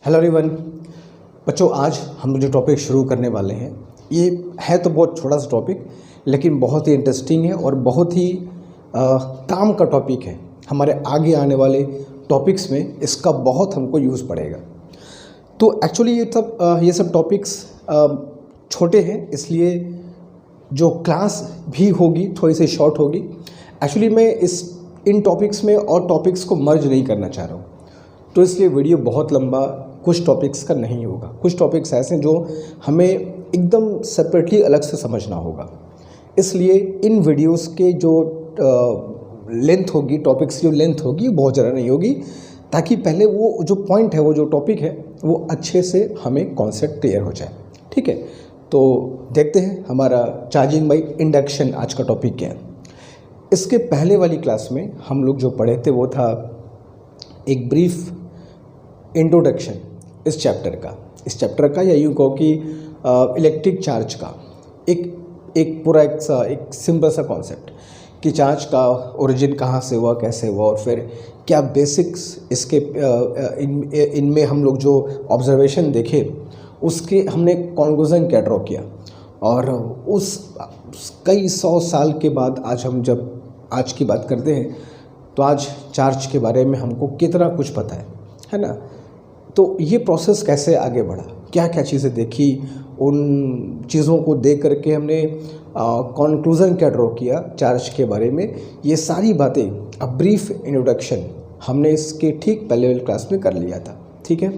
Hello everyone. बच्चों, आज हम जो टॉपिक शुरू करने वाले हैं ये है तो बहुत छोटा सा टॉपिक, लेकिन बहुत ही इंटरेस्टिंग है और बहुत ही काम का टॉपिक है। हमारे आगे आने वाले टॉपिक्स में इसका बहुत हमको यूज़ पड़ेगा। तो एक्चुअली ये सब टॉपिक्स छोटे हैं, इसलिए जो क्लास भी होगी थोड़ी सी शॉर्ट होगी। एक्चुअली मैं इन टॉपिक्स में और टॉपिक्स को मर्ज नहीं करना चाह रहा हूँ, तो इसलिए वीडियो बहुत लंबा कुछ टॉपिक्स का नहीं होगा। कुछ टॉपिक्स ऐसे हैं जो हमें एकदम सेपरेटली अलग से समझना होगा, इसलिए इन वीडियोस के जो लेंथ होगी, टॉपिक्स की जो लेंथ होगी बहुत ज़्यादा नहीं होगी, ताकि पहले वो जो पॉइंट है, वो जो टॉपिक है, वो अच्छे से हमें कॉन्सेप्ट क्लियर हो जाए। ठीक है, तो देखते हैं हमारा चार्जिंग बाय इंडक्शन आज का टॉपिक क्या है। इसके पहले वाली क्लास में हम लोग जो पढ़े थे वो था एक ब्रीफ इंट्रोडक्शन इस चैप्टर का या यूँ कहो कि इलेक्ट्रिक चार्ज का एक पूरा एक सिंपल सा कॉन्सेप्ट कि चार्ज का ओरिजिन कहाँ से हुआ, कैसे हुआ, और फिर क्या बेसिक्स इसके इनमें हम लोग जो ऑब्जर्वेशन देखे उसके हमने कॉन्क्लूज़न क्या ड्रॉ किया, और उस कई 100 साल के बाद जब आज की बात करते हैं तो आज चार्ज के बारे में हमको कितना कुछ पता है ना। तो ये प्रोसेस कैसे आगे बढ़ा, क्या क्या चीज़ें देखी, उन चीज़ों को देख करके हमने कॉन्क्लूज़न क्या ड्रॉ किया चार्ज के बारे में, ये सारी बातें अब ब्रीफ इंट्रोडक्शन हमने इसके ठीक पहले वाली क्लास में कर लिया था। ठीक है,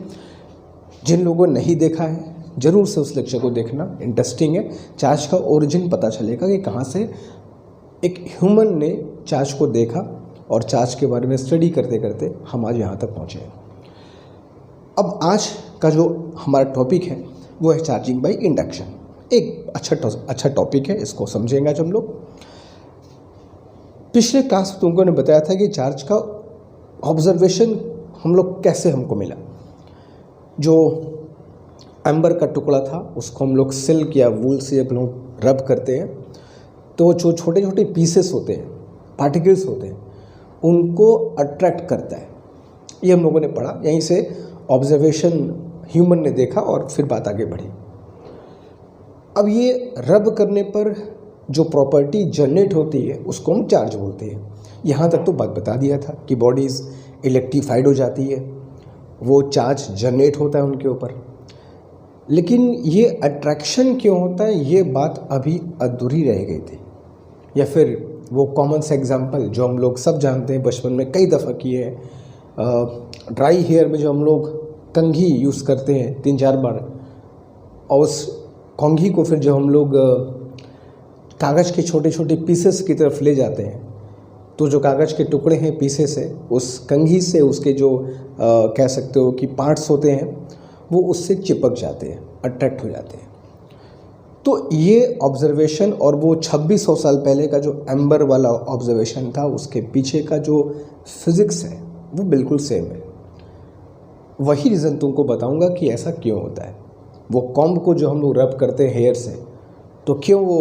जिन लोगों ने नहीं देखा है ज़रूर से उस लेक्चर को देखना, इंटरेस्टिंग है। चार्ज का ओरिजिन पता चलेगा कि कहाँ से एक ह्यूमन ने चार्ज को देखा, और चार्ज के बारे में स्टडी करते करते हम आज यहाँ तक पहुँचे हैं। अब आज का जो हमारा टॉपिक है वो है चार्जिंग बाय इंडक्शन। एक अच्छा टॉपिक है, इसको समझेंगे आज हम लोग। पिछले क्लास में तुमको ने बताया था कि चार्ज का ऑब्जर्वेशन हम लोग कैसे हमको मिला। जो एम्बर का टुकड़ा था उसको हम लोग सिल्क या वूल से जब लोग रब करते हैं तो जो छोटे छोटे पीसेस होते हैं, पार्टिकल्स होते हैं, उनको अट्रैक्ट करता है। ये हम लोगों ने पढ़ा, यहीं से ऑब्जर्वेशन ह्यूमन ने देखा और फिर बात आगे बढ़ी। अब ये रब करने पर जो प्रॉपर्टी जनरेट होती है उसको हम चार्ज बोलते हैं। यहाँ तक तो बात बता दिया था कि बॉडीज़ इलेक्ट्रीफाइड हो जाती है, वो चार्ज जनरेट होता है उनके ऊपर। लेकिन ये अट्रैक्शन क्यों होता है, ये बात अभी अधूरी रह गई थी। या फिर वो कॉमन सा एग्जांपल जो हम लोग सब जानते हैं, बचपन में कई दफ़ा किए हैं, ड्राई हेयर में जो हम लोग कंघी यूज़ करते हैं 3-4 बार, और उस कंघी को फिर जब हम लोग कागज़ के छोटे छोटे पीसेस की तरफ ले जाते हैं तो जो कागज़ के टुकड़े हैं पीसेस है, उस कंघी से उसके जो कह सकते हो कि पार्ट्स होते हैं वो उससे चिपक जाते हैं, अट्रैक्ट हो जाते हैं। तो ये ऑब्जर्वेशन और वो 2600 साल पहले का जो एम्बर वाला ऑब्जर्वेशन था, उसके पीछे का जो फिज़िक्स है वो बिल्कुल सेम है। वही रीज़न तुमको बताऊंगा कि ऐसा क्यों होता है। वो कॉम्ब को जो हम लोग रब करते हैं हेयर से, तो क्यों वो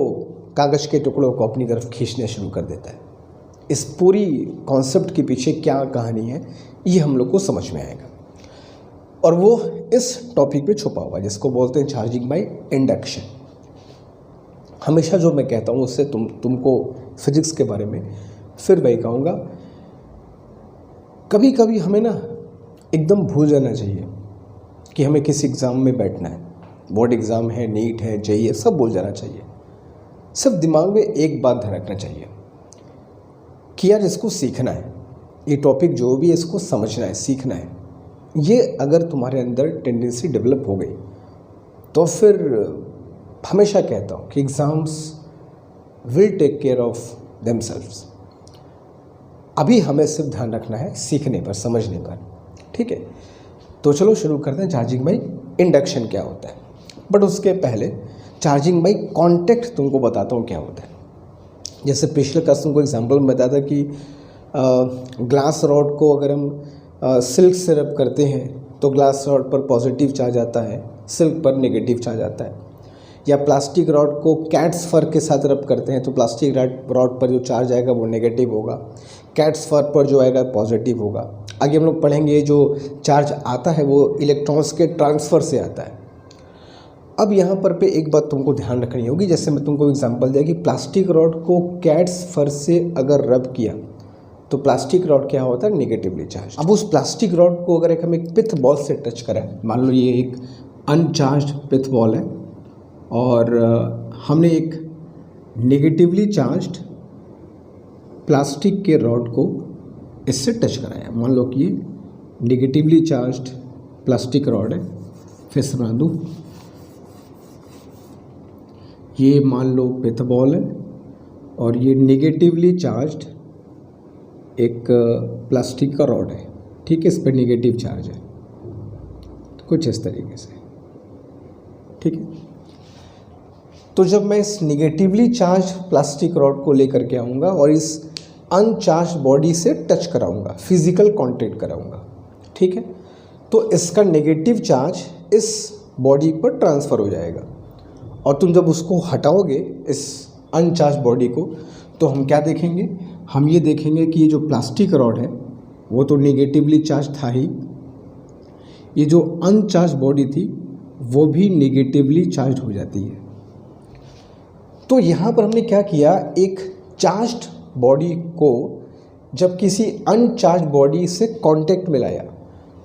कागज़ के टुकड़ों को अपनी तरफ खींचने शुरू कर देता है। इस पूरी कॉन्सेप्ट के पीछे क्या कहानी है ये हम लोग को समझ में आएगा, और वो इस टॉपिक पे छुपा हुआ है जिसको बोलते हैं चार्जिंग बाय इंडक्शन। हमेशा जो मैं कहता हूँ उससे तुमको फिजिक्स के बारे में फिर वही कहूँगा, कभी कभी हमें ना एकदम भूल जाना चाहिए कि हमें किस एग्ज़ाम में बैठना है। बोर्ड एग्ज़ाम है, नीट है, जेईई है, सब भूल जाना चाहिए। सिर्फ दिमाग में एक बात ध्यान रखना चाहिए कि यार इसको सीखना है, ये टॉपिक जो भी है इसको समझना है, सीखना है। ये अगर तुम्हारे अंदर टेंडेंसी डेवलप हो गई तो फिर हमेशा कहता हूँ कि exams will take care of themselves. अभी हमें सिर्फ ध्यान रखना है सीखने पर, समझने पर। ठीक है, तो चलो शुरू करते हैं। चार्जिंग बाय इंडक्शन क्या होता है, बट उसके पहले चार्जिंग बाय कांटेक्ट तुमको बताता हूँ क्या होता है। जैसे पिछले क्लास तुमको एग्जांपल में बताया था कि ग्लास रॉड को अगर हम सिल्क से रब करते हैं तो ग्लास रॉड पर पॉजिटिव चार्ज आता है, सिल्क पर नेगेटिव चार्ज आता है। या प्लास्टिक रॉड को कैट्स फर के साथ रब करते हैं तो प्लास्टिक रॉड पर जो चार्ज आएगा वो नेगेटिव होगा, कैट्स फर पर जो आएगा पॉजिटिव होगा। आगे हम लोग पढ़ेंगे जो चार्ज आता है वो इलेक्ट्रॉन्स के ट्रांसफ़र से आता है। अब यहाँ पर पे एक बात तुमको ध्यान रखनी होगी, जैसे मैं तुमको एग्जांपल दिया कि प्लास्टिक रॉड को कैट्स फर से अगर रब किया तो प्लास्टिक रॉड क्या होता है, नेगेटिवली चार्ज। अब उस प्लास्टिक रॉड को अगर हम एक पिथ बॉल से टच करें, मान लो ये एक अनचार्ज पिथ बॉल है और हमने एक नेगेटिवली चार्ज्ड प्लास्टिक के रॉड को इससे टच कराया। मान लो कि ये नेगेटिवली चार्ज्ड प्लास्टिक रॉड है, फिर से बना दूँ, ये मान लो पिथ बॉल है और ये नेगेटिवली चार्ज्ड एक प्लास्टिक का रॉड है, ठीक है, इस पर नेगेटिव चार्ज है, कुछ इस तरीके से, ठीक है। तो जब मैं इस नेगेटिवली चार्ज प्लास्टिक रॉड को लेकर के आऊँगा और इस अनचार्ज बॉडी से टच कराऊँगा, फिजिकल कांटेक्ट कराऊँगा, ठीक है, तो इसका नेगेटिव चार्ज इस बॉडी पर ट्रांसफ़र हो जाएगा और तुम जब उसको हटाओगे इस अनचार्ज बॉडी को तो हम क्या देखेंगे, हम ये देखेंगे कि ये जो प्लास्टिक रॉड है वो तो नेगेटिवली चार्ज था ही, ये जो अनचार्ज बॉडी थी वो भी नेगेटिवली चार्ज हो जाती है। तो यहाँ पर हमने क्या किया, एक चार्ज्ड बॉडी को जब किसी अनचार्ज बॉडी से कांटेक्ट में लाया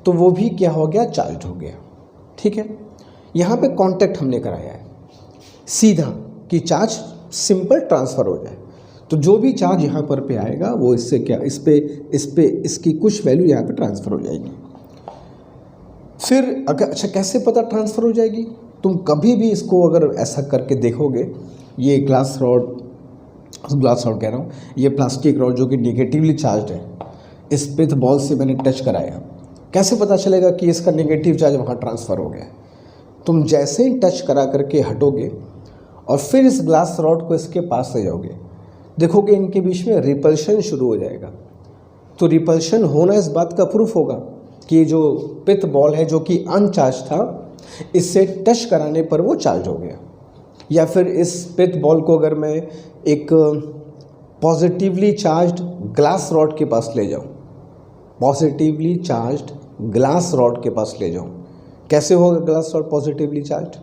तो वो भी क्या हो गया, चार्ज हो गया, ठीक है। यहाँ पे कांटेक्ट हमने कराया है सीधा कि चार्ज सिंपल ट्रांसफ़र हो जाए, तो जो भी चार्ज यहाँ पर पे आएगा वो इससे क्या, इस पे इसकी कुछ वैल्यू यहाँ पे ट्रांसफ़र हो जाएगी। फिर अगर अच्छा कैसे पता ट्रांसफ़र हो जाएगी, तुम कभी भी इसको अगर ऐसा करके देखोगे, ये ग्लास रॉड कह रहा हूँ, ये प्लास्टिक रॉड जो कि नेगेटिवली चार्ज है, इस पिथ बॉल से मैंने टच कराया, कैसे पता चलेगा कि इसका नेगेटिव चार्ज वहाँ ट्रांसफ़र हो गया। तुम जैसे ही टच करा करके हटोगे और फिर इस ग्लास रॉड को इसके पास ले जाओगे, देखोगे इनके बीच में रिपल्शन शुरू हो जाएगा। तो रिपल्शन होना इस बात का प्रूफ होगा कि ये जो पिथ बॉल है जो कि अनचार्ज था, इससे टच कराने पर वो चार्ज हो गया। या फिर इस पिथ बॉल को अगर मैं एक पॉजिटिवली चार्ज्ड ग्लास रॉड के पास ले जाऊँ, पॉजिटिवली चार्ज्ड ग्लास रॉड के पास ले जाऊँ, कैसे होगा glass rod positively charge,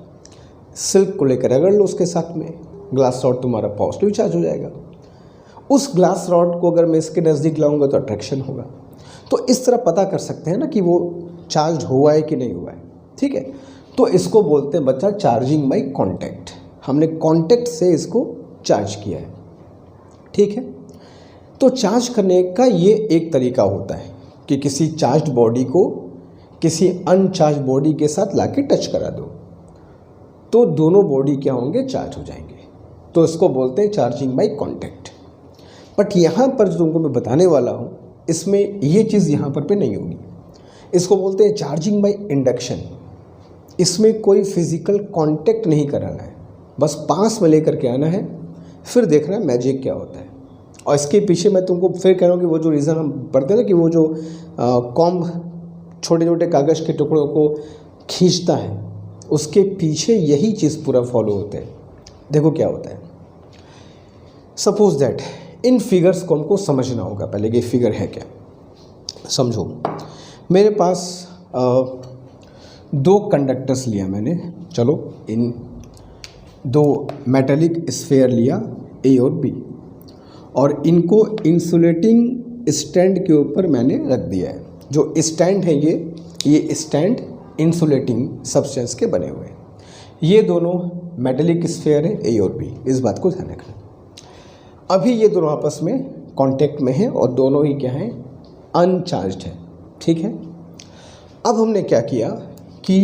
silk को लेकर रगड़ लो उसके साथ में, ग्लास रॉड तुम्हारा पॉजिटिव चार्ज हो जाएगा। उस ग्लास रॉड को अगर मैं इसके नज़दीक लाऊंगा तो अट्रैक्शन होगा। तो इस तरह पता कर सकते हैं ना कि वो चार्ज हुआ है कि नहीं हुआ है, ठीक है। तो इसको बोलते हैं बच्चा चार्जिंग बाय कांटेक्ट, हमने कांटेक्ट से इसको चार्ज किया है, ठीक है। तो चार्ज करने का ये एक तरीका होता है कि किसी चार्ज्ड बॉडी को किसी अनचार्ज बॉडी के साथ लाके टच करा दो तो दोनों बॉडी क्या होंगे, चार्ज हो जाएंगे। तो इसको बोलते हैं चार्जिंग बाय कांटेक्ट। बट यहाँ पर जो तुमको मैं बताने वाला हूँ इसमें ये चीज़ यहाँ पर नहीं होगी। इसको बोलते हैं चार्जिंग बाय इंडक्शन। इसमें कोई फिजिकल कांटेक्ट नहीं कराना है, बस पास में लेकर के आना है, फिर देखना है मैजिक क्या होता है। और इसके पीछे मैं तुमको फिर कह रहा हूँ कि वो जो रीज़न हम पढ़ते हैं ना कि वो जो कॉम्ब छोटे छोटे कागज़ के टुकड़ों को खींचता है, उसके पीछे यही चीज़ पूरा फॉलो होता है। देखो क्या होता है, सपोज दैट इन फिगर्स को हमको समझना होगा पहले कि फिगर है क्या। समझो, मेरे पास दो कंडक्टर्स लिया मैंने, चलो इन दो मेटालिक स्फेयर लिया ए और बी, और इनको इंसुलेटिंग स्टैंड के ऊपर मैंने रख दिया है। जो स्टैंड है ये स्टैंड इंसुलेटिंग सब्सटेंस के बने हुए हैं। ये दोनों मेटालिक स्फेयर है ए और बी, इस बात को ध्यान रखना। अभी ये दोनों आपस में कांटेक्ट में हैं और दोनों ही क्या हैं, अनचार्ज्ड है, ठीक है। अब हमने क्या किया कि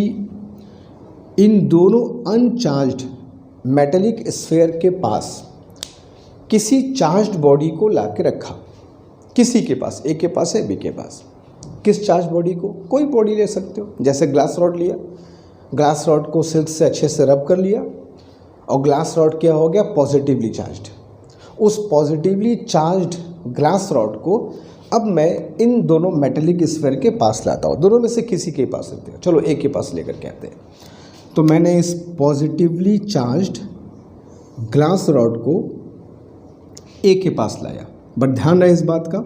इन दोनों अनचार्ज्ड मेटालिक स्फेयर के पास किसी चार्ज्ड बॉडी को ला के रखा, किसी के पास, ए के पास है बी के पास। किस चार्ज बॉडी को, कोई बॉडी ले सकते हो, जैसे ग्लास रॉड लिया, ग्लास रॉड को सिल्क से अच्छे से रब कर लिया और ग्लास रॉड क्या हो गया, पॉजिटिवली चार्ज्ड। उस पॉजिटिवली चार्ज्ड ग्लास रॉड को अब मैं इन दोनों मेटालिक स्फीयर के पास लाता हूँ। दोनों में से किसी के पास लेते हैं, चलो एक के पास लेकर के आते हैं। तो मैंने इस पॉजिटिवली चार्ज्ड ग्लास रॉड को ए के पास लाया, बट ध्यान रहे इस बात का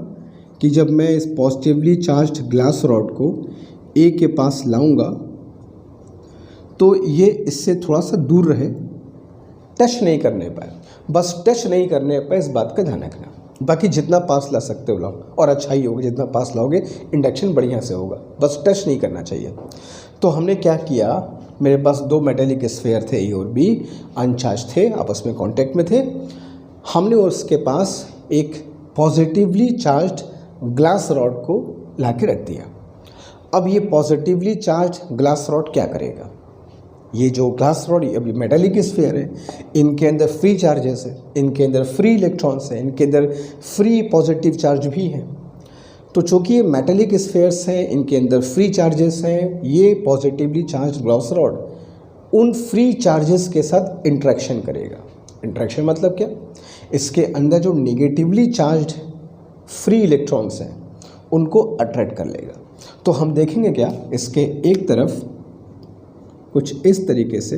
कि जब मैं इस पॉजिटिवली चार्ज्ड ग्लास रॉड को ए के पास लाऊंगा तो ये इससे थोड़ा सा दूर रहे, टच नहीं करने पाए, बस टच नहीं करने पाए, इस बात का ध्यान रखना। बाकी जितना पास ला सकते हो लाओ, और अच्छा ही होगा, जितना पास लाओगे इंडक्शन बढ़िया से होगा, बस टच नहीं करना चाहिए। तो हमने क्या किया, मेरे पास दो मेटेलिक स्फीयर थे, ए और बी अनचार्ज थे, आपस में कांटेक्ट में थे। हमने उसके पास एक पॉजिटिवली चार्ज्ड ग्लास रॉड को ला के रख दिया। अब ये पॉजिटिवली चार्ज्ड ग्लास रॉड क्या करेगा, ये जो ग्लास रॉड अभी मेटेलिक स्फीयर है, इनके अंदर फ्री चार्जेस है, इनके अंदर फ्री इलेक्ट्रॉन्स हैं, इनके अंदर फ्री पॉजिटिव चार्ज भी हैं। तो चूँकि ये मेटेलिक स्फीयर्स हैं, इनके अंदर फ्री चार्जेस हैं, ये पॉजिटिवली चार्ज ग्लास रॉड उन फ्री चार्जेस के साथ इंट्रैक्शन करेगा। इंट्रैक्शन मतलब क्या, इसके अंदर जो नेगेटिवली चार्ज्ड फ्री इलेक्ट्रॉन्स हैं उनको अट्रैक्ट कर लेगा। तो हम देखेंगे क्या, इसके एक तरफ कुछ इस तरीके से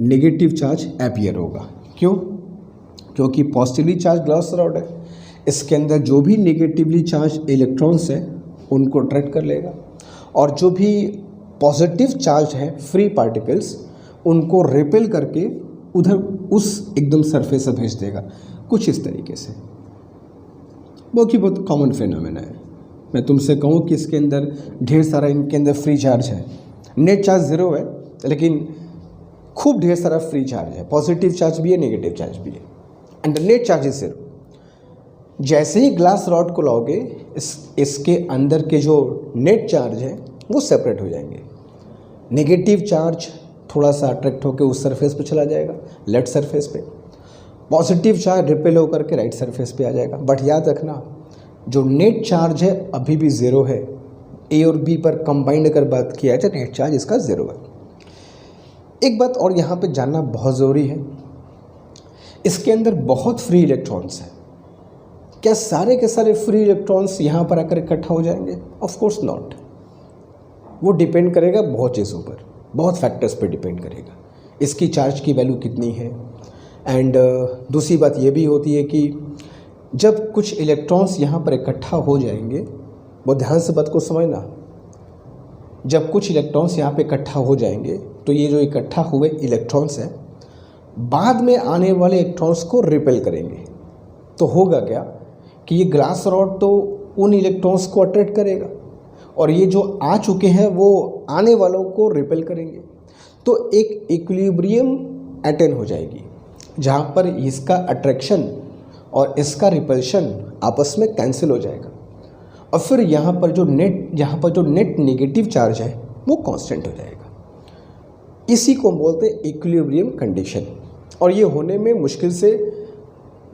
नेगेटिव चार्ज अपीयर होगा। क्यों, क्योंकि पॉजिटिवली चार्ज ग्लास रॉड है, इसके अंदर जो भी नेगेटिवली चार्ज इलेक्ट्रॉन्स हैं उनको अट्रैक्ट कर लेगा, और जो भी पॉजिटिव चार्ज है फ्री पार्टिकल्स उनको रिपेल करके उधर उस एकदम सरफेस से भेज देगा, कुछ इस तरीके से। बहुत कॉमन फिनोमेना है। मैं तुमसे कहूँ कि इसके अंदर ढेर सारा इनके अंदर फ्री चार्ज है, नेट चार्ज ज़ीरो है लेकिन खूब ढेर सारा फ्री चार्ज है, पॉजिटिव चार्ज भी है, नेगेटिव चार्ज भी है, and net charge is zero. जैसे ही ग्लास रॉड को लाओगे इसके अंदर के जो नेट चार्ज है वो सेपरेट हो जाएंगे। नेगेटिव चार्ज थोड़ा सा अट्रैक्ट होकर उस सरफेस पे चला जाएगा, लेफ्ट सरफेस पे, पॉजिटिव चार्ज रिपेल होकर के राइट सरफेस पे आ जाएगा। बट याद रखना, जो नेट चार्ज है अभी भी ज़ीरो है। ए और बी पर कंबाइंड अगर बात किया जाए नेट चार्ज इसका ज़ीरो है। एक बात और यहाँ पे जानना बहुत ज़रूरी है, इसके अंदर बहुत फ्री इलेक्ट्रॉन्स हैं। क्या सारे के सारे फ्री इलेक्ट्रॉन्स यहाँ पर आकर इकट्ठा हो जाएंगे? Of course not. वो डिपेंड करेगा बहुत चीज़ों पर, बहुत फैक्टर्स पर डिपेंड करेगा। इसकी चार्ज की वैल्यू कितनी है, एंड दूसरी बात ये भी होती है कि जब कुछ इलेक्ट्रॉन्स यहाँ पर इकट्ठा हो जाएंगे, बहुत ध्यान से बात को समझना, जब कुछ इलेक्ट्रॉन्स यहाँ पे इकट्ठा हो जाएंगे तो ये जो इकट्ठा हुए इलेक्ट्रॉन्स हैं बाद में आने वाले इलेक्ट्रॉन्स को रिपेल करेंगे। तो होगा क्या कि ये ग्लास रॉड तो उन इलेक्ट्रॉन्स को अट्रैक्ट करेगा, और ये जो आ चुके हैं वो आने वालों को रिपेल करेंगे। तो एक इक्विलिब्रियम अटेन हो जाएगी जहाँ पर इसका अट्रैक्शन और इसका रिपल्शन आपस में कैंसिल हो जाएगा, और फिर यहाँ पर जो नेट नेगेटिव चार्ज है वो कांस्टेंट हो जाएगा। इसी को बोलते हैं इक्विलिब्रियम कंडीशन, और ये होने में मुश्किल से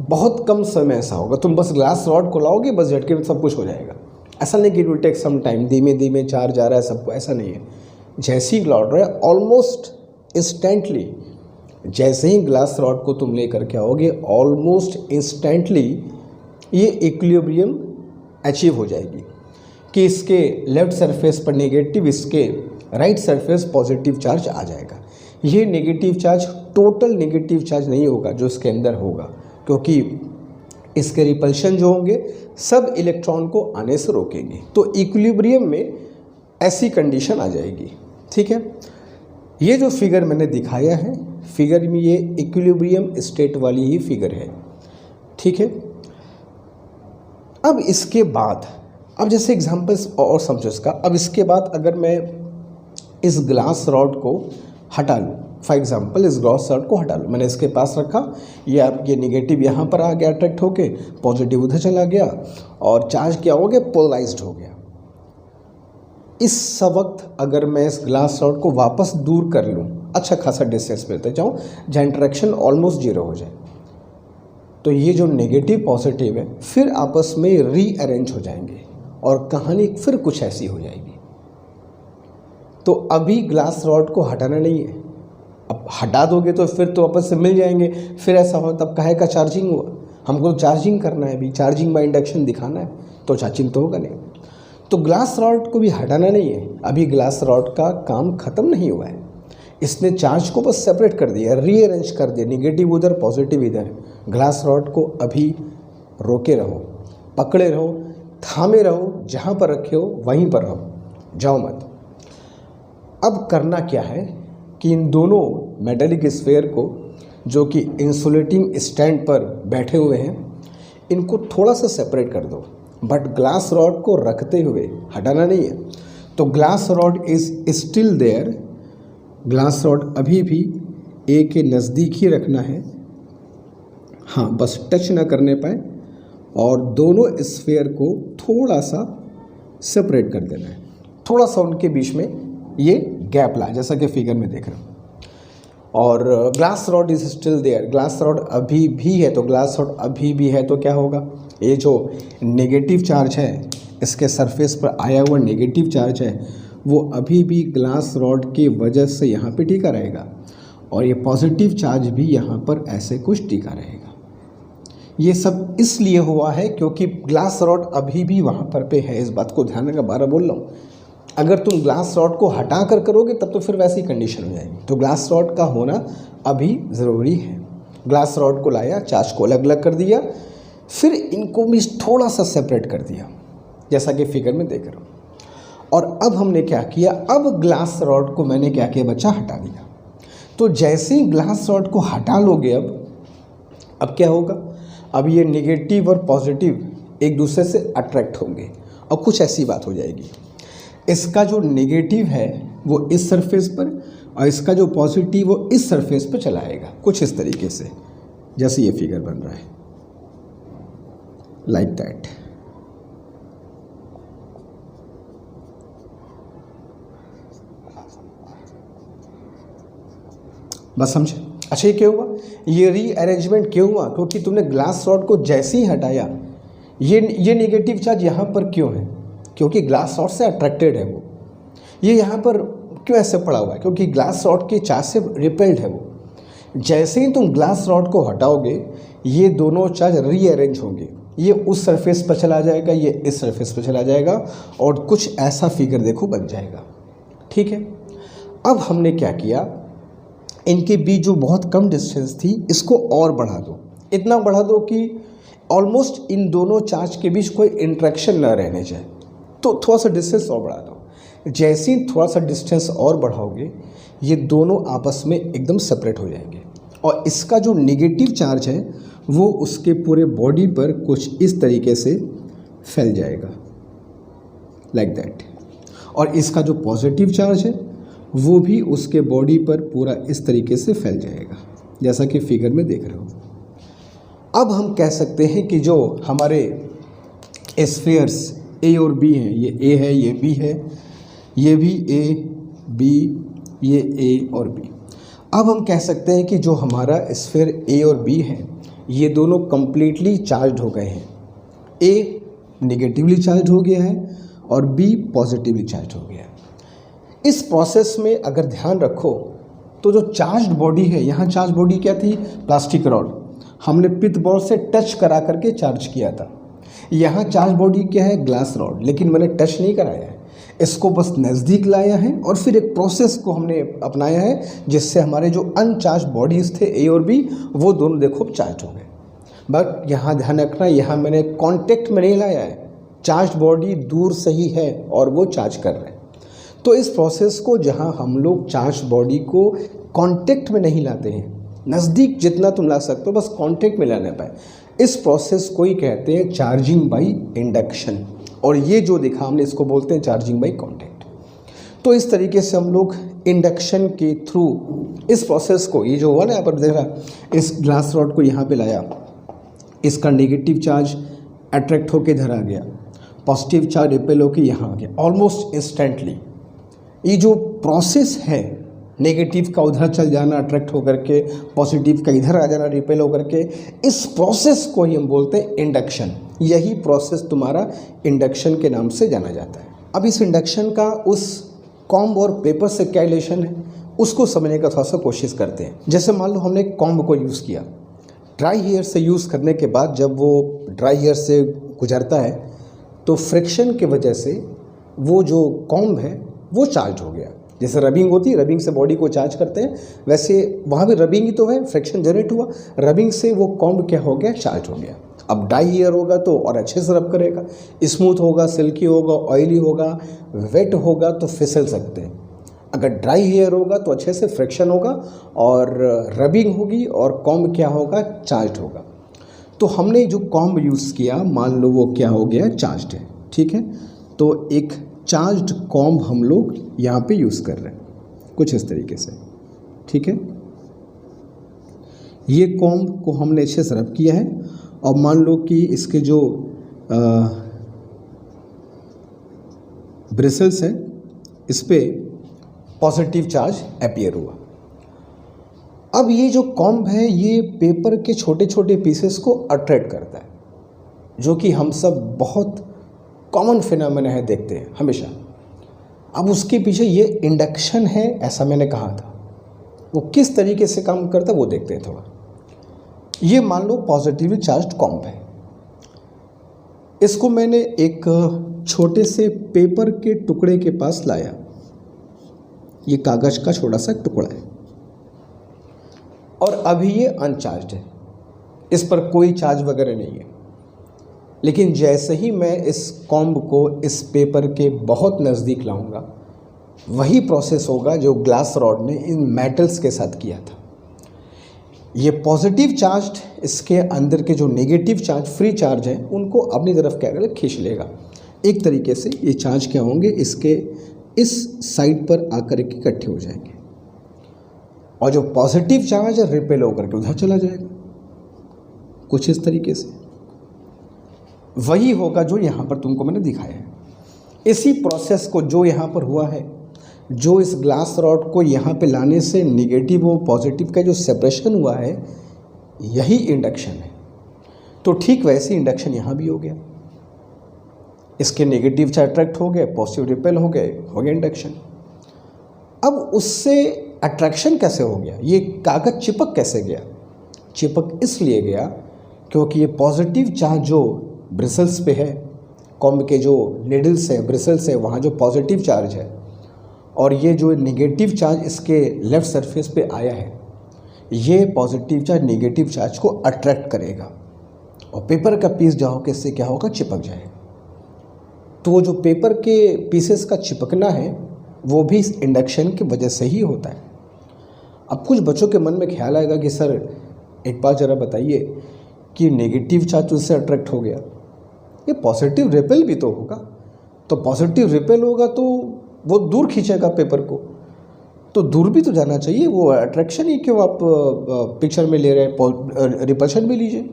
बहुत कम समय ऐसा होगा। तुम बस ग्लास रॉड को लाओगे, बस झटके में सब कुछ हो जाएगा। ऐसा नहीं कि it will take some time, धीमे धीमे चार्ज आ रहा है सबको, ऐसा नहीं है। जैसे ही ग्लास रॉड ऑलमोस्ट इंस्टेंटली, जैसे ही ग्लास रॉड को तुम ले करके आओगे ऑलमोस्ट इंस्टेंटली ये इक्विलिब्रियम अचीव हो जाएगी कि इसके लेफ्ट सरफेस पर नेगेटिव, इसके राइट सरफेस पॉजिटिव चार्ज आ जाएगा। ये negative charge total negative charge नहीं होगा जो इसके अंदर होगा, क्योंकि इसके रिपल्शन जो होंगे सब इलेक्ट्रॉन को आने से रोकेंगे। तो इक्विलिब्रियम में ऐसी कंडीशन आ जाएगी। ठीक है, ये जो फिगर मैंने दिखाया है, फिगर में ये इक्विलिब्रियम स्टेट वाली ही फिगर है। ठीक है, अब इसके बाद, अब जैसे एग्जांपल्स और समझो इसका। अब इसके बाद अगर मैं इस ग्लास रॉड को हटा लूँ, फॉर एग्जांपल इस ग्लास रॉड को हटा लूँ, मैंने इसके पास रखा, ये नेगेटिव यहाँ पर आ गया अट्रैक्ट होके, पॉजिटिव उधर चला गया, और चार्ज क्या हो गया, पोलराइज्ड हो गया। इस वक्त अगर मैं इस ग्लास रॉड को वापस दूर कर लूँ, अच्छा खासा डिस्टेंस मिलते जाऊँ जहाँ इंटरेक्शन ऑलमोस्ट जीरो हो जाए, तो ये जो नेगेटिव पॉजिटिव है फिर आपस में रीअरेंज हो जाएंगे और कहानी फिर कुछ ऐसी हो जाएगी। तो अभी ग्लास रॉड को हटाना नहीं है, अब हटा दोगे तो फिर तो आपस से मिल जाएंगे, फिर ऐसा हो तब काहे का चार्जिंग हुआ। हमको तो चार्जिंग करना है, अभी चार्जिंग बाय इंडक्शन दिखाना है, तो चार्जिंग तो होगा नहीं। तो ग्लास रॉड को भी हटाना नहीं है, अभी ग्लास रॉड का काम ख़त्म नहीं हुआ है। इसने चार्ज को बस सेपरेट कर दिया, रीअरेंज कर दिया, निगेटिव उधर पॉजिटिव इधर। ग्लास रॉड को अभी रोके रहो, पकड़े रहो, थामे रहो, जहाँ पर रखे हो वहीं पर रहो, जाओ मत। अब करना क्या है कि इन दोनों मेटालिक स्फीयर को जो कि इंसुलेटिंग स्टैंड पर बैठे हुए हैं, इनको थोड़ा सा सेपरेट कर दो, बट ग्लास रॉड को रखते हुए हटाना नहीं है। तो glass rod is still there, glass rod अभी भी ए के नज़दीक ही रखना है, हाँ बस टच ना करने पाए, और दोनों स्फीयर को थोड़ा सा सेपरेट कर देना है, थोड़ा सा उनके बीच में ये गैप ला, जैसा कि फिगर में देख रहे हो। और glass rod is still there, glass rod अभी भी है, तो ग्लास रॉड अभी भी है तो क्या होगा, ये जो नेगेटिव चार्ज है, इसके सरफेस पर आया हुआ नेगेटिव चार्ज है, वो अभी भी ग्लास रॉड की वजह से यहाँ पे टिका रहेगा, और ये पॉजिटिव चार्ज भी यहाँ पर ऐसे कुछ टिका रहेगा। ये सब इसलिए हुआ है क्योंकि ग्लास रॉड अभी भी वहाँ पर पे है, इस बात को ध्यान रखना, बार बोल रहा हूँ। अगर तुम ग्लास रॉड को हटा कर करोगे तब तो फिर वैसी कंडीशन हो जाएगी, तो ग्लास रॉड का होना अभी ज़रूरी है। ग्लास रॉड को लाया, चार्ज को अलग अलग कर दिया, फिर इनको भी थोड़ा सा सेपरेट कर दिया, जैसा कि फिगर में देख रहा हूँ। और अब हमने क्या किया, अब ग्लास रॉड को मैंने क्या किया बच्चा, हटा दिया। तो जैसे ही ग्लास रॉड को हटा लोगे अब क्या होगा, अब ये नेगेटिव और पॉजिटिव एक दूसरे से अट्रैक्ट होंगे, और कुछ ऐसी बात हो जाएगी, इसका जो नेगेटिव है वो इस सरफेस पर, और इसका जो पॉजिटिव वो इस सरफेस पर चला आएगा, कुछ इस तरीके से, जैसे ये फिगर बन रहा है, लाइक दैट। बस समझे। अच्छा, ये क्यों हुआ, ये रीअरेंजमेंट क्यों हुआ, क्योंकि तुमने ग्लास रॉड को जैसे ही हटाया, ये नेगेटिव चार्ज यहाँ पर क्यों है, क्योंकि ग्लास रॉड से अट्रैक्टेड है वो, ये यहाँ पर क्यों ऐसे पड़ा हुआ है, क्योंकि ग्लास रॉड के चार्ज से रिपेल्ड है वो। जैसे ही तुम ग्लास रॉड को हटाओगे, ये दोनों चार्ज रीअरेंज होंगे, ये उस सरफेस पर चला जाएगा, ये इस सरफेस पर चला जाएगा, और कुछ ऐसा फिगर देखो बन जाएगा। ठीक है, अब हमने क्या किया, इनके बीच जो बहुत कम डिस्टेंस थी, इसको और बढ़ा दो, इतना बढ़ा दो कि ऑलमोस्ट इन दोनों चार्ज के बीच कोई इंट्रैक्शन ना रहने जाए, तो थोड़ा सा डिस्टेंस और बढ़ा दो। जैसे ही थोड़ा सा डिस्टेंस और बढ़ाओगे, ये दोनों आपस में एकदम सेपरेट हो जाएंगे, और इसका जो नेगेटिव चार्ज है वो उसके पूरे बॉडी पर कुछ इस तरीके से फैल जाएगा, लाइक दैट। और इसका जो पॉजिटिव चार्ज है वो भी उसके बॉडी पर पूरा इस तरीके से फैल जाएगा, जैसा कि फिगर में देख रहे हो। अब हम कह सकते हैं कि जो हमारे स्फीयर्स ए और बी हैं, ये ए है, ये बी है, ये भी ए बी, ये ए और बी। अब हम कह सकते हैं कि जो हमारा स्फीयर ए और बी है, ये दोनों कंप्लीटली चार्ज हो गए हैं। ए नेगेटिवली चार्ज हो गया है और बी पॉजिटिवली चार्ज हो गया है। इस प्रोसेस में अगर ध्यान रखो तो जो चार्ज बॉडी है, यहाँ चार्ज बॉडी क्या थी, प्लास्टिक रॉड, हमने पिथ बॉल से टच करा करके चार्ज किया था। यहाँ चार्ज बॉडी क्या है, ग्लास रॉड, लेकिन मैंने टच नहीं कराया है, इसको बस नज़दीक लाया है, और फिर एक प्रोसेस को हमने अपनाया है जिससे हमारे जो अनचार्ज बॉडीज़ थे ए और बी, वो दोनों देखो चार्ज हो गए। बट यहाँ ध्यान रखना, यहाँ मैंने कांटेक्ट में नहीं लाया है, चार्ज बॉडी दूर से ही है और वो चार्ज कर रहे हैं। तो इस प्रोसेस को जहाँ हम लोग चार्ज बॉडी को कांटेक्ट में नहीं लाते हैं, नज़दीक जितना तुम ला सकते हो बस कांटेक्ट में लाने पाए, इस प्रोसेस को ही कहते हैं चार्जिंग बाय इंडक्शन, और ये जो दिखा हमने इसको बोलते हैं चार्जिंग बाय कांटेक्ट। तो इस तरीके से हम लोग इंडक्शन के थ्रू इस प्रोसेस को, ये जो हुआ ना यहाँ पर देख रहा, इस ग्लास रॉड को यहाँ पे लाया, इसका नेगेटिव चार्ज अट्रैक्ट होके इधर आ गया, पॉजिटिव चार्ज रिपेल होके यहाँ आ गया, ऑलमोस्ट इंस्टेंटली। ये जो प्रोसेस है, नेगेटिव का उधर चल जाना अट्रैक्ट होकर के, पॉजिटिव का इधर आ जाना रिपेल होकर के, इस प्रोसेस को ही हम बोलते हैं इंडक्शन। यही प्रोसेस तुम्हारा इंडक्शन के नाम से जाना जाता है। अब इस इंडक्शन का उस कॉम्ब और पेपर से क्या रिलेशन है, उसको समझने का थोड़ा सा कोशिश करते हैं। जैसे मान लो हमने कॉम्ब को यूज़ किया, ड्राई हेयर से यूज़ करने के बाद जब वो ड्राई हेयर से गुजरता है तो फ्रिक्शन की वजह से वो जो कॉम्ब है वो चार्ज हो गया। जैसे रबिंग होती है, रबिंग से बॉडी को चार्ज करते हैं, वैसे वहाँ भी रबिंग ही तो है, फ्रिक्शन जनरेट हुआ, रबिंग से वो कॉम्ब क्या हो गया, चार्ज हो गया। अब ड्राई हेयर होगा तो और अच्छे से रब करेगा, स्मूथ होगा, सिल्की होगा, ऑयली होगा, वेट होगा तो फिसल सकते हैं। अगर ड्राई हेयर होगा तो अच्छे से फ्रिक्शन होगा और रबिंग होगी और कॉम्ब क्या होगा, चार्ज्ड होगा। तो हमने जो कॉम्ब यूज़ किया, मान लो वो क्या हो गया, चार्ज्ड है, ठीक है। तो एक चार्ज्ड कॉम्ब हम लोग यहाँ पे यूज़ कर रहे हैं कुछ इस तरीके से, ठीक है। ये कॉम्ब को हमने अच्छे से रब किया है और मान लो कि इसके जो ब्रिसल्स हैं इस पर पॉजिटिव चार्ज अपीयर हुआ। अब ये जो कॉम्ब है ये पेपर के छोटे छोटे पीसेस को अट्रैक्ट करता है, जो कि हम सब बहुत कॉमन फिनोमेना है, देखते हैं हमेशा। अब उसके पीछे ये इंडक्शन है, ऐसा मैंने कहा था, वो किस तरीके से काम करता है वो देखते हैं थोड़ा। ये मान लो पॉजिटिवली चार्ज्ड कॉम्ब है, इसको मैंने एक छोटे से पेपर के टुकड़े के पास लाया। ये कागज का छोटा सा टुकड़ा है और अभी ये अनचार्ज्ड है, इस पर कोई चार्ज वगैरह नहीं है। लेकिन जैसे ही मैं इस कॉम्ब को इस पेपर के बहुत नज़दीक लाऊंगा, वही प्रोसेस होगा जो ग्लास रॉड ने इन मेटल्स के साथ किया था। ये पॉजिटिव चार्ज इसके अंदर के जो नेगेटिव चार्ज, फ्री चार्ज हैं, उनको अपनी तरफ क्या करेगा, खींच लेगा। एक तरीके से ये चार्ज क्या होंगे, इसके इस साइड पर आकर के इकट्ठे हो जाएंगे और जो पॉजिटिव चार्ज है रिपेल होकर के उधर चला जाएगा, कुछ इस तरीके से। वही होगा जो यहाँ पर तुमको मैंने दिखाया है। इसी प्रोसेस को जो यहाँ पर हुआ है, जो इस ग्लास रॉड को यहाँ पे लाने से नेगेटिव और पॉजिटिव का जो सेपरेशन हुआ है, यही इंडक्शन है। तो ठीक वैसे इंडक्शन यहाँ भी हो गया, इसके नेगेटिव चार्ज अट्रैक्ट हो गए, पॉजिटिव रिपेल हो गया इंडक्शन। अब उससे अट्रैक्शन कैसे हो गया, ये कागज़ चिपक कैसे गया? चिपक इसलिए गया क्योंकि ये पॉजिटिव चार्ज जो ब्रिसल्स पे है, कॉम्ब के जो निडल्स हैं, ब्रिसल्स हैं, वहाँ जो पॉजिटिव चार्ज है, और ये जो नेगेटिव चार्ज इसके लेफ़्ट सरफेस पे आया है, ये पॉजिटिव चार्ज नेगेटिव चार्ज को अट्रैक्ट करेगा और पेपर का पीस जो होगा इससे क्या होगा, चिपक जाएगा। तो वो जो पेपर के पीसेस का चिपकना है वो भी इस इंडक्शन की वजह से ही होता है। अब कुछ बच्चों के मन में ख्याल आएगा कि सर एक बार ज़रा बताइए कि नेगेटिव चार्ज उससे अट्रैक्ट हो गया, ये पॉजिटिव रिपेल भी तो होगा। तो पॉजिटिव रिपेल होगा तो वो दूर खींचेगा पेपर को, तो दूर भी तो जाना चाहिए। वो अट्रैक्शन ही क्यों आप पिक्चर में ले रहे हैं, रिपल्शन भी लीजिए।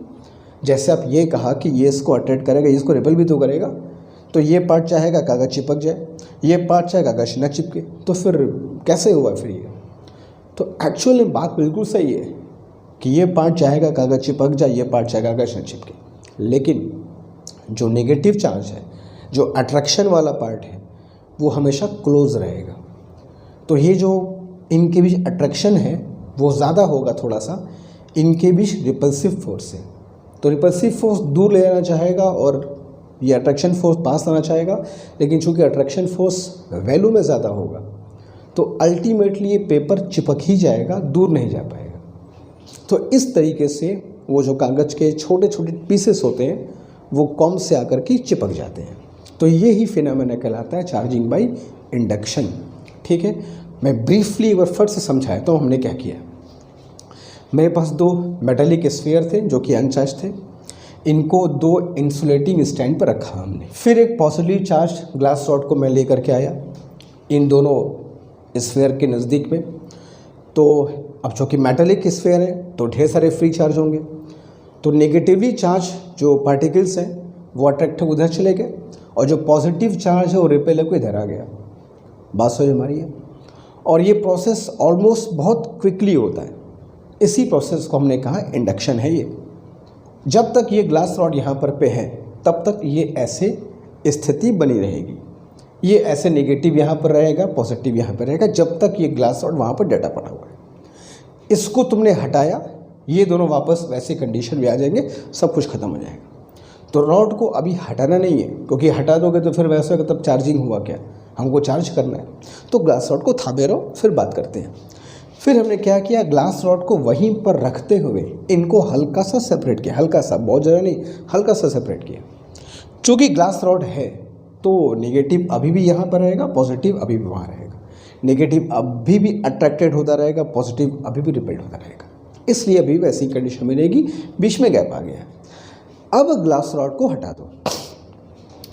जैसे आप ये कहा कि ये इसको अट्रैक्ट करेगा, ये इसको रिपेल भी तो करेगा, तो ये पार्ट चाहेगा कागज़ चिपक जाए, ये पार्ट चाहेगा कागज़ न चिपके, तो फिर कैसे हुआ फिर ये? तो एक्चुअल में बात बिल्कुल सही है कि ये पार्ट चाहेगा कागज़ चिपक जाए, ये पार्ट चाहेगा कागज़ न चिपके, लेकिन जो नेगेटिव चार्ज है, जो अट्रैक्शन वाला पार्ट है, वो हमेशा क्लोज रहेगा। तो ये जो इनके बीच अट्रैक्शन है वो ज़्यादा होगा थोड़ा सा, इनके बीच रिपल्सिव फोर्स है। तो रिपल्सिव फोर्स दूर ले जाना चाहेगा और ये अट्रैक्शन फोर्स पास लाना चाहेगा, लेकिन चूंकि अट्रैक्शन फोर्स वैल्यू में ज़्यादा होगा तो अल्टीमेटली ये पेपर चिपक ही जाएगा, दूर नहीं जा पाएगा। तो इस तरीके से वो जो कागज़ के छोटे छोटे पीसेस होते हैं वो कॉम्ब से आकर के चिपक जाते हैं। तो ये ही फिनोमेना कहलाता है चार्जिंग बाय इंडक्शन। ठीक है, मैं ब्रीफली एक बार फिर से समझाता हूँ हमने क्या किया। मेरे पास दो मेटालिक स्फीयर थे जो कि अनचार्ज थे, इनको दो इंसुलेटिंग स्टैंड पर रखा हमने। फिर एक पॉजिटिव चार्ज ग्लास रॉड को मैं लेकर के आया इन दोनों स्फीयर के नज़दीक में। तो अब चूँकि मेटालिक स्फीयर है तो ढेर सारे फ्री चार्ज होंगे, तो नेगेटिवली चार्ज जो पार्टिकल्स हैं वो अट्रैक्ट हो उधर चले गए और जो पॉजिटिव चार्ज है वो रिपेल होकर इधर आ गया। बात समझ हमारी है। और ये प्रोसेस ऑलमोस्ट बहुत क्विकली होता है। इसी प्रोसेस को हमने कहा इंडक्शन है। ये जब तक ये ग्लास रॉड यहाँ पर पे है तब तक ये ऐसे स्थिति बनी रहेगी, ये ऐसे नेगेटिव यहाँ पर रहेगा, पॉजिटिव यहाँ पर रहेगा, जब तक ये ग्लास रॉड वहाँ पर डाटा पड़ा हुआ है। इसको तुमने हटाया, ये दोनों वापस वैसे कंडीशन में आ जाएंगे, सब कुछ खत्म हो जाएगा। तो रॉड को अभी हटाना नहीं है, क्योंकि हटा दोगे तो फिर वैसे तब चार्जिंग हुआ क्या, हमको चार्ज करना है। तो ग्लास रॉड को थामे रहो, फिर बात करते हैं। फिर हमने क्या किया, ग्लास रॉड को वहीं पर रखते हुए इनको हल्का सा सेपरेट किया, हल्का सा, बहुत ज़्यादा नहीं, हल्का सा सेपरेट किया। चूँकि ग्लास रॉड है तो नेगेटिव अभी भी यहाँ पर रहेगा, पॉजिटिव अभी भी वहाँ रहेगा, नेगेटिव अभी भी अट्रैक्टेड होता रहेगा, पॉजिटिव अभी भी रिपेल्ड होता रहेगा, इसलिए अभी वैसी कंडीशन में रहेगी, बीच में गैप आ गया। अब ग्लास रॉड को हटा दो।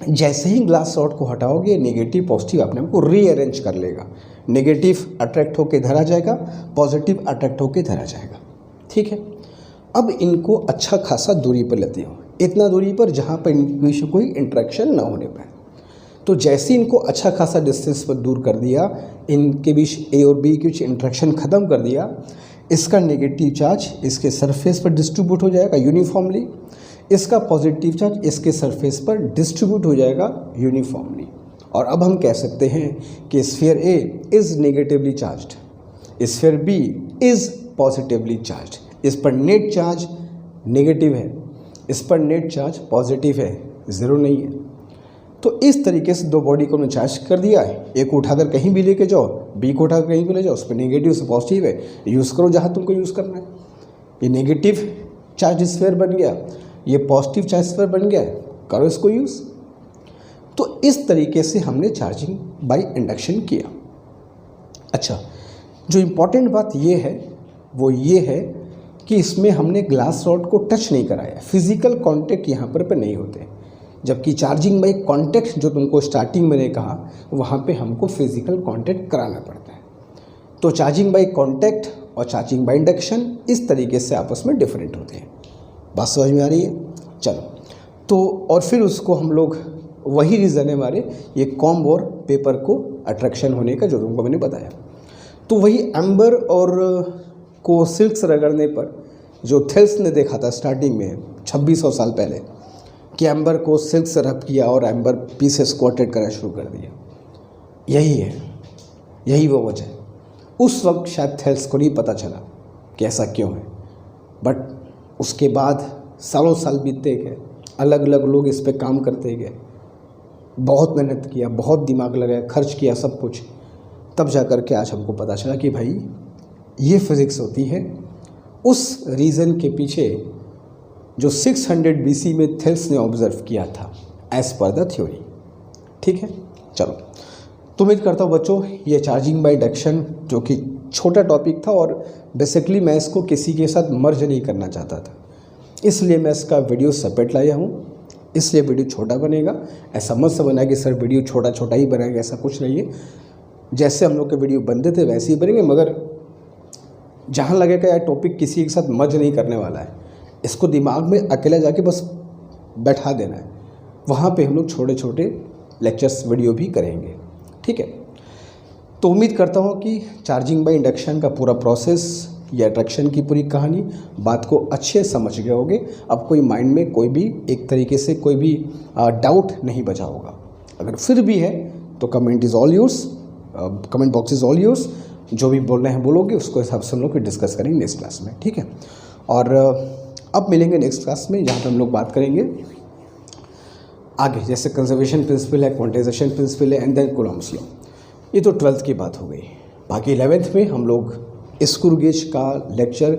जैसे ही ग्लास रॉड को हटाओगे नेगेटिव पॉजिटिव अपने आप को रीअरेंज कर लेगा, नेगेटिव अट्रैक्ट होकर इधर आ जाएगा, पॉजिटिव अट्रैक्ट होकर इधर आ जाएगा। ठीक है, अब इनको अच्छा खासा दूरी पर लेते हो, इतना दूरी पर जहाँ पर इनके बीच कोई इंट्रैक्शन ना होने पाए। तो जैसे इनको अच्छा खासा डिस्टेंस पर दूर कर दिया, इनके बीच ए और बी के बीच इंट्रैक्शन ख़त्म कर दिया, इसका नेगेटिव चार्ज इसके सरफेस पर डिस्ट्रीब्यूट हो जाएगा यूनिफॉर्मली, इसका पॉजिटिव चार्ज इसके सरफेस पर डिस्ट्रीब्यूट हो जाएगा यूनिफॉर्मली। और अब हम कह सकते हैं कि sphere A is negatively charged, sphere B is positively charged. इस पर नेट चार्ज नेगेटिव है, इस पर नेट चार्ज पॉजिटिव है, ज़ीरो नहीं है। तो इस तरीके से दो बॉडी को हमने चार्ज कर दिया है, एक को उठाकर कहीं भी लेके जाओ, बी को उठाकर कहीं भी ले जाओ, उस पर नेगेटिव से पॉजिटिव है, यूज़ करो जहाँ तुमको यूज़ करना है। ये नेगेटिव चार्ज स्फीयर बन गया, ये पॉजिटिव चार्ज स्फीयर बन गया, करो इसको यूज़। तो इस तरीके से हमने चार्जिंग बाय इंडक्शन किया। अच्छा, जो इम्पोर्टेंट बात ये है वो ये है कि इसमें हमने ग्लास रॉड को टच नहीं कराया, फिजिकल कांटेक्ट यहाँ पर नहीं होते, जबकि चार्जिंग बाय कांटेक्ट जो तुमको स्टार्टिंग मैंने कहा वहाँ पे हमको फिजिकल कांटेक्ट कराना पड़ता है। तो चार्जिंग बाय कांटेक्ट और चार्जिंग बाय इंडक्शन इस तरीके से आपस में डिफरेंट होते हैं। बात समझ में आ रही है? चलो, तो और फिर उसको हम लोग वही रीज़न है हमारे ये कॉम्ब और पेपर को अट्रैक्शन होने का जो तुमको मैंने बताया। तो वही एम्बर और को सिल्क से रगड़ने पर जो थेल्स ने देखा था स्टार्टिंग में 2600 साल पहले कि एम्बर को सिल्क से रब किया और एम्बर पीसेस को अटैक करना शुरू कर दिया, यही है, यही वो वजह है। उस वक्त शायद थेल्स को नहीं पता चला कि ऐसा क्यों है, बट उसके बाद सालों साल बीतते गए, अलग अलग लोग इस पे काम करते गए, बहुत मेहनत किया, बहुत दिमाग लगाया, खर्च किया, सब कुछ, तब जा कर के आज हमको पता चला कि भाई ये फिज़िक्स होती है। उस रीज़न के पीछे जो 600 BC में थेल्स ने ऑब्ज़र्व किया था एज़ पर द थ्योरी। ठीक है, चलो, तो उम्मीद करता हूँ बच्चों ये चार्जिंग बाय इंडक्शन जो कि छोटा टॉपिक था और बेसिकली मैं इसको किसी के साथ मर्ज नहीं करना चाहता था, इसलिए मैं इसका वीडियो सेपरेट लाया हूँ, इसलिए वीडियो छोटा बनेगा। ऐसा मत समझना कि सर वीडियो छोटा छोटा ही बनाएगा, ऐसा कुछ नहीं है। जैसे हम लोग के वीडियो बनते थे वैसे ही बनेंगे, मगर जहाँ लगेगा यार टॉपिक किसी के साथ मर्ज नहीं करने वाला है, इसको दिमाग में अकेला जाके बस बैठा देना है, वहाँ पे हम लोग छोटे छोटे लेक्चर्स वीडियो भी करेंगे। ठीक है, तो उम्मीद करता हूँ कि चार्जिंग बाय इंडक्शन का पूरा प्रोसेस या अट्रैक्शन की पूरी कहानी बात को अच्छे समझ गए होगे। अब कोई माइंड में कोई भी एक तरीके से कोई भी डाउट नहीं बचा होगा। अगर फिर भी है तो comment is all yours, comment box is all yours, जो भी बोलना है बोलोगे उसको हिसाब से हम लोग फिर डिस्कस करेंगे नेक्स्ट क्लास में। ठीक है, और अब मिलेंगे नेक्स्ट क्लास में जहाँ पर हम लोग बात करेंगे आगे, जैसे कंजर्वेशन प्रिंसिपल है, क्वांटाइजेशन प्रिंसिपल है, एंड देन कूलॉम्स लॉ। ये तो 12th की बात हो गई। बाकी 11th में हम लोग स्क्रू गेज का लेक्चर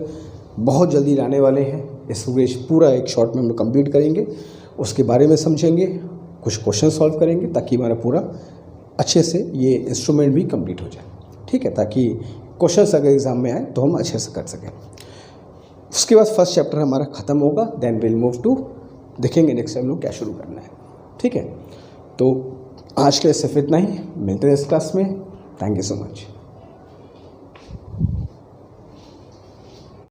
बहुत जल्दी लाने वाले हैं। स्क्रू गेज पूरा एक शॉर्ट में हम लोग कंप्लीट करेंगे, उसके बारे में समझेंगे, कुछ क्वेश्चन सॉल्व करेंगे ताकि हमारा पूरा अच्छे से ये इंस्ट्रूमेंट भी कंप्लीट हो जाए। ठीक है, ताकि क्वेश्चंस अगर एग्ज़ाम में आए तो हम अच्छे से कर सकें। उसके बाद फर्स्ट चैप्टर हमारा ख़त्म होगा, देन विल मूव टू, देखेंगे नेक्स्ट टाइम लोग क्या शुरू करना है। ठीक है, तो आज के लिए सिर्फ इतना ही, मिलते हैं इस क्लास में। Thank you so much.